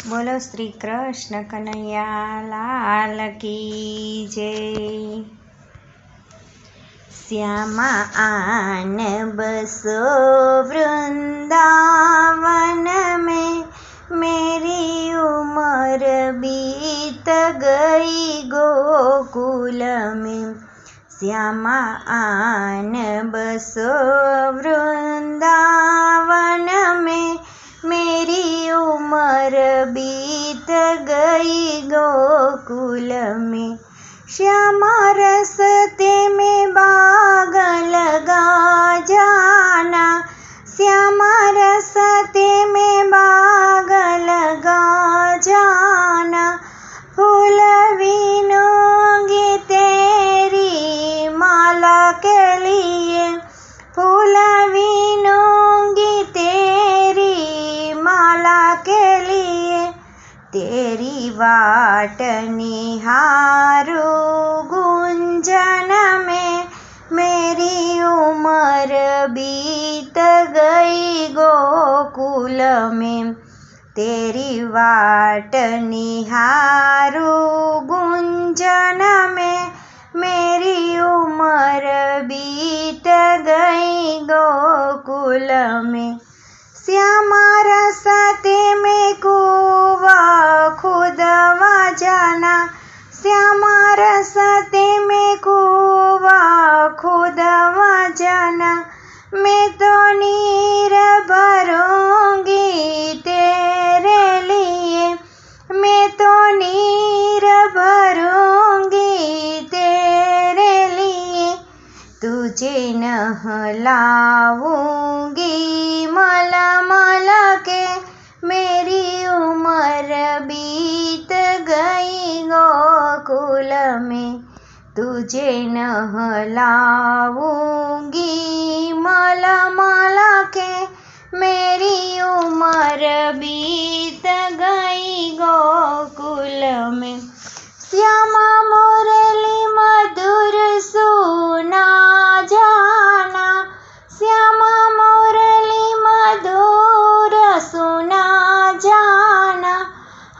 बोलो श्री कृष्ण कन्हैया लाल की जय। श्यामा आन बसो वृंदावन में, मेरी उम्र बीत गई गोकुल में। श्यामा आन बसो वृंदावन में, मेरी उम्र बीत गई गोकुल में। श्यामा रस्ते में बाग लगा जाना, श्यामा रस्ते में बाग लगा जाना। फूल बीनूंगी तेरी माला के लिए, फूल बीनूंगी तेरी माला के लिए। तेरी वाट निहारूं गुंजन में, मेरी उम्र बीत गई गोकुल में। तेरी वाट निहारूं गुंजन में, मेरी उम्र बीत गई गोकुल में। श्यामा रस्ते में कुआं खुदवा जाना, श्यामा रस्ते में कुआं खुदवा जाना। मैं तो नीर भरूंगी तेरे लिए, मैं तो नीर भरूंगी तेरे लिए। तुझे नहलाऊंगी मलमल के, मेरी उम्र बीत गई गोकुल में। तुझे नहलाऊंगी मलमल के, मेरी उम्र बीत गई गोकुल में। श्यामा मुरली मधुर सुना जाना, श्यामा मुरली मधुर सुना जाना।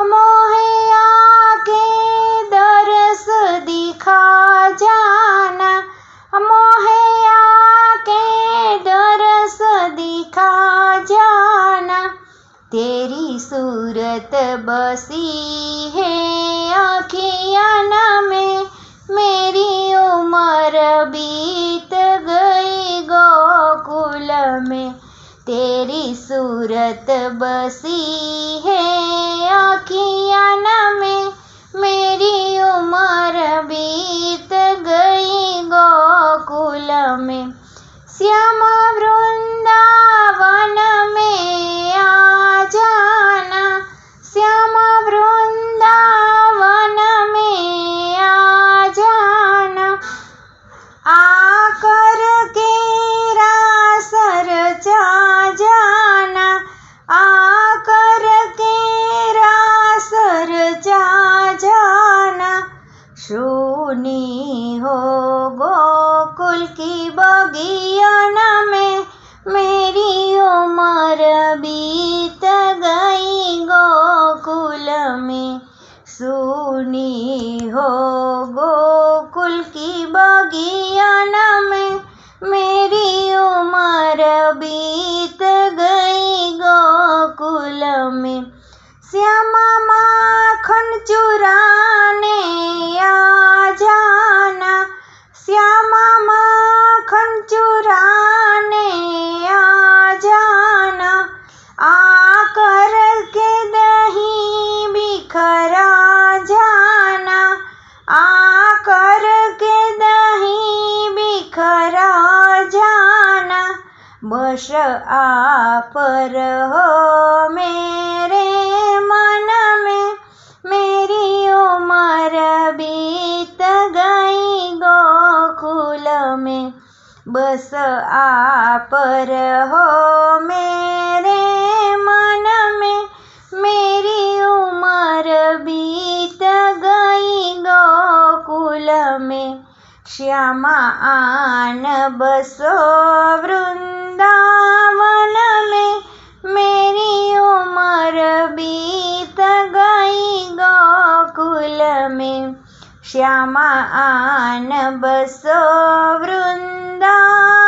मोहे आके दरस दिखा जाना, मोहे आके दरस दिखा जाना। तेरी सूरत बसी है आँखियन में, मेरी उम्र बीत गई गोकुल में। तेरी सूरत बसी है आँखियन में, मेरी उम्र बीत गई गोकुल में। श्यामा वृंदावन में आ जाना, श्यामा वृंदावन में आ जाना। आकर के रास रचा जाना, आकर के रास रचा जाना। सुनी हो गोकुल की बगियन में, मेरी उम्र बीत गई गोकुल में। सुनी हो गोकुल की बगियन में, मेरी उम्र बीत गई गोकुल में। श्यामा माखन चुराने आ जाना, श्यामा माखन चुराने आ जाना। आकर के दही बिखरा जाना, आकर के दही बिखरा जाना। बस आप रहो मेरे मन में, मेरी उम्र बीत गई गोकुल में। बस आप रहो मेरे मन में, मेरी उम्र बीत गई गोकुल में। श्यामा आन बसो वृंदावन में, मेरी उम्र बीत में श्यामा आन बसो वृंदावन